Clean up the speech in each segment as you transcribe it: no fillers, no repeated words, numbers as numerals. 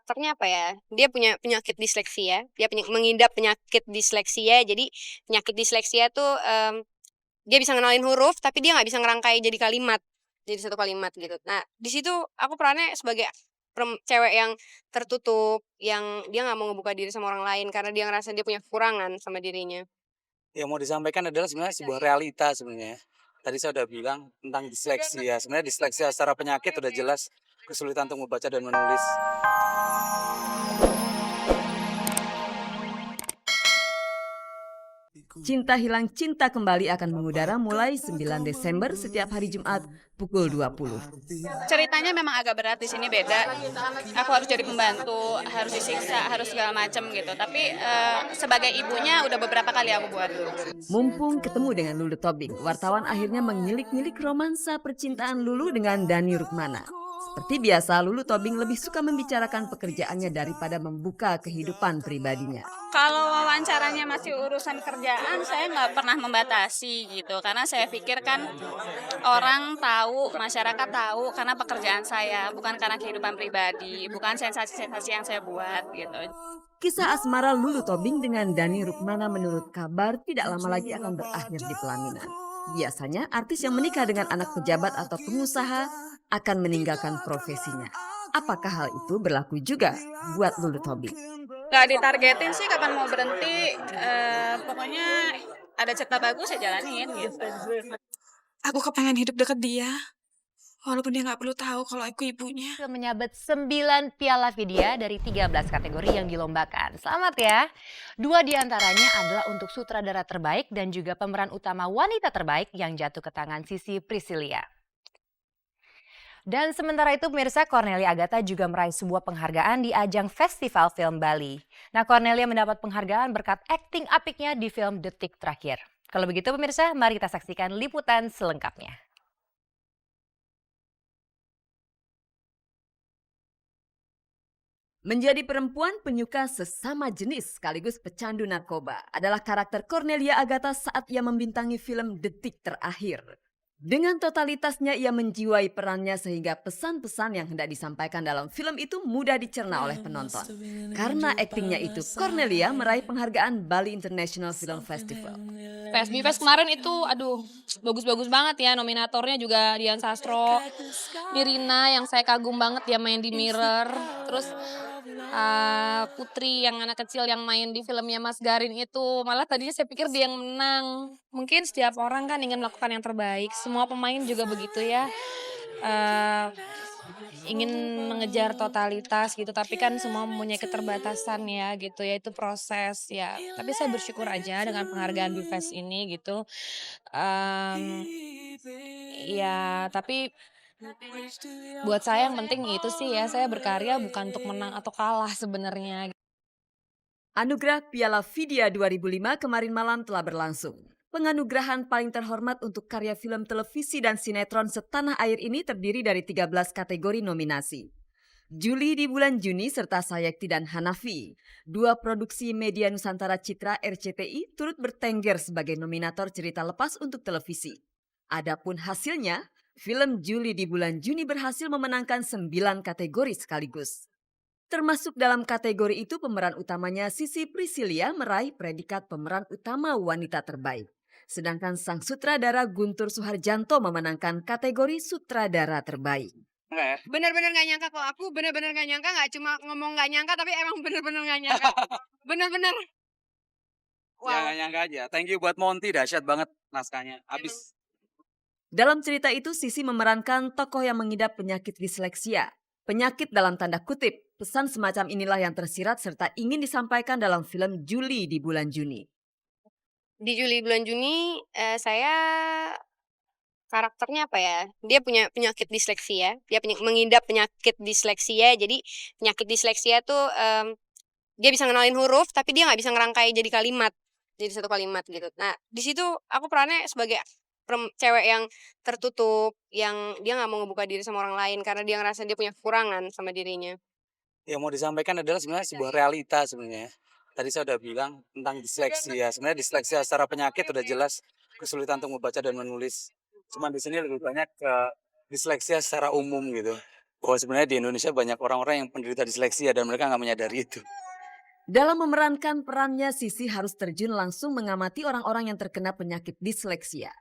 karakternya apa ya, dia punya penyakit disleksia, dia mengidap penyakit disleksia. Jadi penyakit disleksia tuh, dia bisa ngenalin huruf, tapi dia nggak bisa ngerangkai jadi kalimat, jadi satu kalimat gitu. Nah, di situ aku perannya sebagai cewek yang tertutup, yang dia nggak mau ngebuka diri sama orang lain karena dia ngerasa dia punya kekurangan sama dirinya. Yang mau disampaikan adalah sebenarnya sebuah realita sebenarnya. Tadi saya udah bilang tentang disleksia. Sebenarnya disleksia secara penyakit udah jelas kesulitan untuk membaca dan menulis. Cinta Hilang Cinta Kembali akan mengudara mulai 9 Desember setiap hari Jumat pukul 20. Ceritanya memang agak berat, di sini beda. Aku harus jadi pembantu, harus disiksa, harus segala macam gitu. Tapi sebagai ibunya udah beberapa kali aku buat. Mumpung ketemu dengan Lulu Tobing, wartawan akhirnya mengilik-ngilik romansa percintaan Lulu dengan Dani Rukmana. Seperti biasa, Lulu Tobing lebih suka membicarakan pekerjaannya daripada membuka kehidupan pribadinya. Kalau wawancaranya masih urusan kerjaan, saya nggak pernah membatasi gitu. Karena saya pikir kan orang tahu, masyarakat tahu karena pekerjaan saya, bukan karena kehidupan pribadi, bukan sensasi-sensasi yang saya buat gitu. Kisah asmara Lulu Tobing dengan Dani Rukmana menurut kabar tidak lama lagi akan berakhir di pelaminan. Biasanya artis yang menikah dengan anak pejabat atau pengusaha akan meninggalkan profesinya. Apakah hal itu berlaku juga buat Lulu Tobing? Nggak ditargetin sih kapan mau berhenti, pokoknya ada cerita bagus ya jalanin gitu. Aku kepengen hidup deket dia, walaupun dia nggak perlu tahu kalau aku ibunya. Menyabet 9 piala vidya dari 13 kategori yang dilombakan. Selamat ya. 2 diantaranya adalah untuk sutradara terbaik dan juga pemeran utama wanita terbaik yang jatuh ke tangan Sisi Priscilia. Dan sementara itu pemirsa, Cornelia Agatha juga meraih sebuah penghargaan di ajang Festival Film Bali. Nah, Cornelia mendapat penghargaan berkat akting apiknya di film Detik Terakhir. Kalau begitu pemirsa, mari kita saksikan liputan selengkapnya. Menjadi perempuan penyuka sesama jenis sekaligus pecandu narkoba adalah karakter Cornelia Agatha saat ia membintangi film Detik Terakhir. Dengan totalitasnya ia menjiwai perannya sehingga pesan-pesan yang hendak disampaikan dalam film itu mudah dicerna oleh penonton. Karena aktingnya itu, Cornelia meraih penghargaan Bali International Film Festival. PSB Fest kemarin itu aduh bagus-bagus banget ya, nominatornya juga Dian Sastro, Nirina yang saya kagum banget dia main di Mirror, terus Putri yang anak kecil yang main di filmnya Mas Garin itu, malah tadinya saya pikir dia yang menang. Mungkin setiap orang kan ingin melakukan yang terbaik, semua pemain juga begitu ya, eee, ingin mengejar totalitas gitu, tapi kan semua mempunyai keterbatasan ya gitu ya, itu proses ya. Tapi saya bersyukur aja dengan penghargaan BIFES ini gitu, mmm, ya tapi buat saya yang penting itu sih ya, saya berkarya bukan untuk menang atau kalah sebenarnya. Anugerah Piala Vidya 2005 kemarin malam telah berlangsung. Penganugerahan paling terhormat untuk karya film televisi dan sinetron setanah air ini terdiri dari 13 kategori nominasi. Juli di bulan Juni serta Sayekti dan Hanafi, dua produksi media Nusantara Citra RCTI turut bertengger sebagai nominator cerita lepas untuk televisi. Adapun hasilnya, film Juli di bulan Juni berhasil memenangkan 9 kategori sekaligus. Termasuk dalam kategori itu pemeran utamanya Sisi Priscilia meraih predikat pemeran utama wanita terbaik. Sedangkan sang sutradara Guntur Suharjanto memenangkan kategori sutradara terbaik. Bener-bener nggak nyangka kok, aku bener-bener nggak nyangka, nggak cuma ngomong nggak nyangka, tapi emang bener-bener nggak nyangka. Bener-bener, Ya wow. nggak nyangka aja. Thank you buat Monty, dahsyat banget naskahnya. Abis Dalam cerita itu Sisi memerankan tokoh yang mengidap penyakit disleksia. Penyakit dalam tanda kutip, pesan semacam inilah yang tersirat serta ingin disampaikan dalam film Juli di bulan Juni. Di Juli bulan Juni, saya karakternya apa ya, dia punya penyakit disleksia, dia mengidap penyakit disleksia. Jadi penyakit disleksia tuh, dia bisa ngenalin huruf, tapi dia nggak bisa ngerangkai jadi kalimat, jadi satu kalimat gitu. Nah, di situ aku perannya sebagai cewek yang tertutup, yang dia nggak mau ngebuka diri sama orang lain karena dia ngerasa dia punya kekurangan sama dirinya. yang mau disampaikan adalah sebenarnya sebuah realita sebenarnya. Tadi saya udah bilang tentang disleksia. Sebenarnya disleksia secara penyakit udah jelas kesulitan untuk membaca dan menulis. Cuman di sini lebih banyak ke disleksia secara umum gitu. bahwa sebenarnya di Indonesia banyak orang-orang yang penderita disleksia dan mereka nggak menyadari itu. Dalam memerankan perannya, Sisi harus terjun langsung mengamati orang-orang yang terkena penyakit disleksia.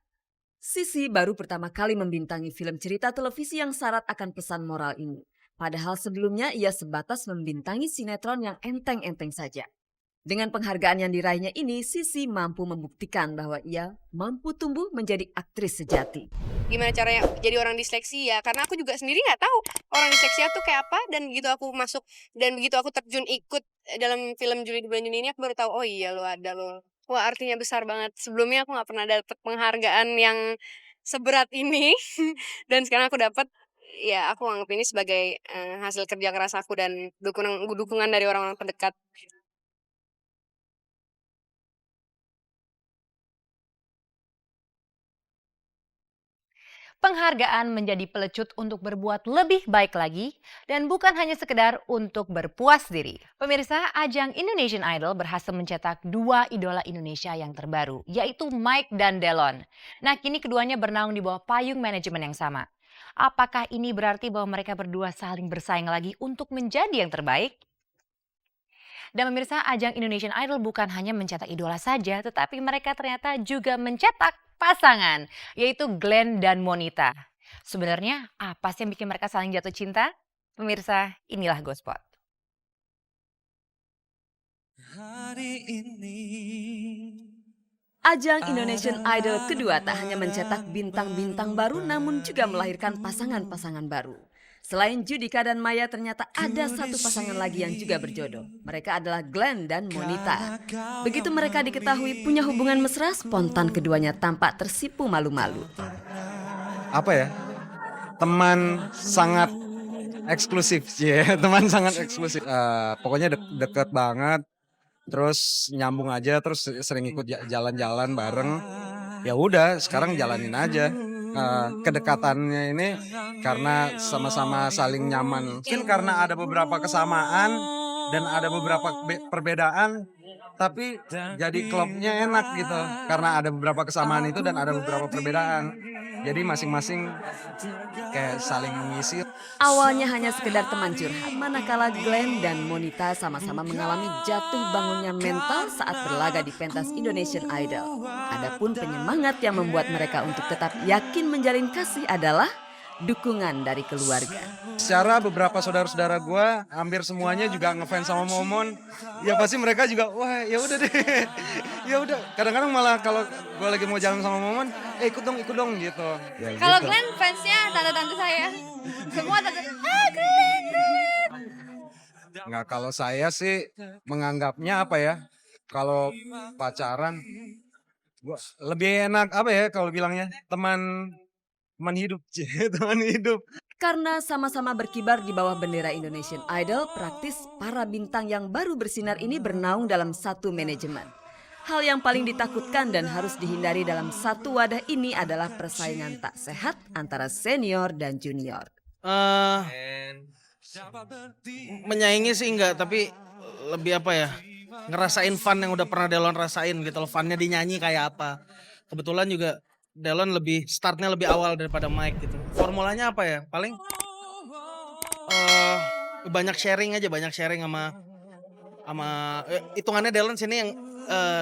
Sisi baru pertama kali membintangi film cerita televisi yang syarat akan pesan moral ini. Padahal sebelumnya ia sebatas membintangi sinetron yang enteng-enteng saja. Dengan penghargaan yang diraihnya ini, Sisi mampu membuktikan bahwa ia mampu tumbuh menjadi aktris sejati. Gimana caranya jadi orang disleksi ya, karena aku juga sendiri nggak tahu orang disleksia tuh kayak apa, dan begitu aku masuk dan begitu aku terjun ikut dalam film Juli di bulan Juni ini, aku baru tahu, oh iya lo ada lo. Wah, artinya besar banget. Sebelumnya aku nggak pernah dapet penghargaan yang seberat ini dan sekarang aku dapat. Ya aku anggap ini sebagai hasil kerja keras aku dan dukungan dari orang-orang terdekat. Penghargaan menjadi pelecut untuk berbuat lebih baik lagi dan bukan hanya sekedar untuk berpuas diri. Pemirsa, ajang Indonesian Idol berhasil mencetak 2 idola Indonesia yang terbaru, yaitu Mike dan Delon. Nah, kini keduanya bernaung di bawah payung manajemen yang sama. Apakah ini berarti bahwa mereka berdua saling bersaing lagi untuk menjadi yang terbaik? Dan pemirsa, ajang Indonesian Idol bukan hanya mencetak idola saja, tetapi mereka ternyata juga mencetak pasangan, yaitu Glenn dan Monita. Sebenarnya apa sih yang bikin mereka saling jatuh cinta? Pemirsa, inilah Gospot. Ajang Indonesian Idol kedua tak hanya mencetak bintang-bintang baru, namun juga melahirkan pasangan-pasangan baru. Selain Judika dan Maya, ternyata ada satu pasangan lagi yang juga berjodoh. Mereka adalah Glenn dan Monita. Begitu mereka diketahui punya hubungan mesra, spontan keduanya tampak tersipu malu-malu. Apa ya? Teman sangat eksklusif sih ya. Teman sangat eksklusif. Pokoknya deket banget. Terus nyambung aja, terus sering ikut jalan-jalan bareng. Ya udah, sekarang jalanin aja. Kedekatannya ini karena sama-sama saling nyaman. Mungkin karena ada beberapa kesamaan dan ada beberapa perbedaan, tapi jadi klubnya enak gitu. Karena ada beberapa kesamaan itu dan ada beberapa perbedaan. Jadi masing-masing kayak saling mengisi. Awalnya hanya sekedar teman curhat, manakala Glenn dan Monita sama-sama mengalami jatuh bangunnya mental saat berlaga di pentas Indonesian Idol. Adapun penyemangat yang membuat mereka untuk tetap yakin menjalin kasih adalah dukungan dari keluarga. Secara beberapa saudara-saudara gue, hampir semuanya juga ngefans sama Momon. Ya pasti mereka juga, wah ya udah deh, ya udah. Kadang-kadang malah kalau gue lagi mau jalan sama Momon, ikut dong gitu. Ya, Kalau gitu. Glenn fansnya tante-tante saya. Semua tante, Glenn. Nggak, kalau saya sih menganggapnya apa ya, kalau pacaran gua lebih enak apa ya kalau bilangnya teman hidup. Teman hidup. Karena sama-sama berkibar di bawah bendera Indonesian Idol, praktis para bintang yang baru bersinar ini bernaung dalam satu manajemen. Hal yang paling ditakutkan dan harus dihindari dalam satu wadah ini adalah persaingan tak sehat antara senior dan junior. Menyaingi sih enggak, tapi lebih apa ya, ngerasain fun yang udah pernah Delon rasain gitu loh. Funnya dinyanyi kayak apa. Kebetulan juga Delon startnya lebih awal daripada Mike gitu. Formulanya apa ya, paling banyak sharing sama hitungannya Delon sini yang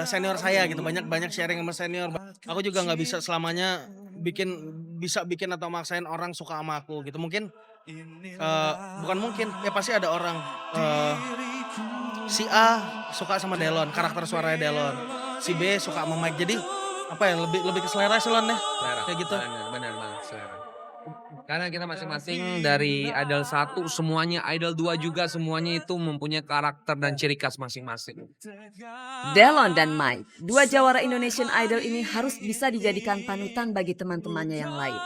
senior saya gitu, banyak sharing sama senior. Aku juga nggak bisa selamanya bisa bikin atau maksain orang suka sama aku gitu. Mungkin bukan mungkin, ya pasti ada orang si A suka sama Delon, karakter suaranya Delon. Si B suka sama Mike. Jadi apa ya, lebih ke selera sih Lon ya. Kayak gitu. Benar banget selera. Karena kita masing-masing dari Idol 1 semuanya, Idol 2 juga semuanya itu mempunyai karakter dan ciri khas masing-masing. Delon dan Mike, dua jawara Indonesian Idol ini harus bisa dijadikan panutan bagi teman-temannya yang lain.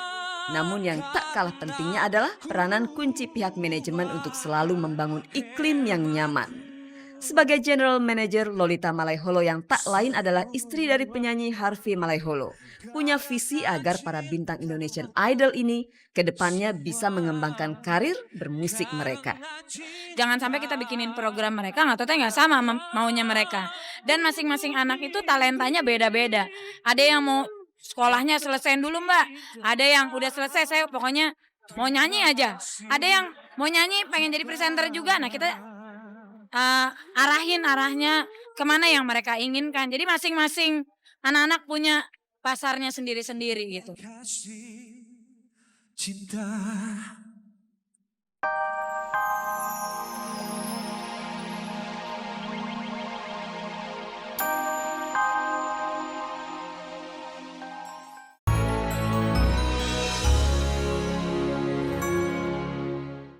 Namun yang tak kalah pentingnya adalah peranan kunci pihak manajemen untuk selalu membangun iklim yang nyaman. Sebagai General Manager, Lolita Malaiholo yang tak lain adalah istri dari penyanyi Harvey Malaiholo, punya visi agar para bintang Indonesian Idol ini ke depannya bisa mengembangkan karir bermusik mereka. Jangan sampai kita bikinin program mereka nggak sama maunya mereka. Dan masing-masing anak itu talentanya beda-beda. Ada yang mau sekolahnya selesai dulu Mbak, ada yang udah selesai, saya pokoknya mau nyanyi aja. Ada yang mau nyanyi pengen jadi presenter juga. Nah kita arahnya kemana yang mereka inginkan. Jadi masing-masing anak-anak punya pasarnya sendiri-sendiri gitu. Cinta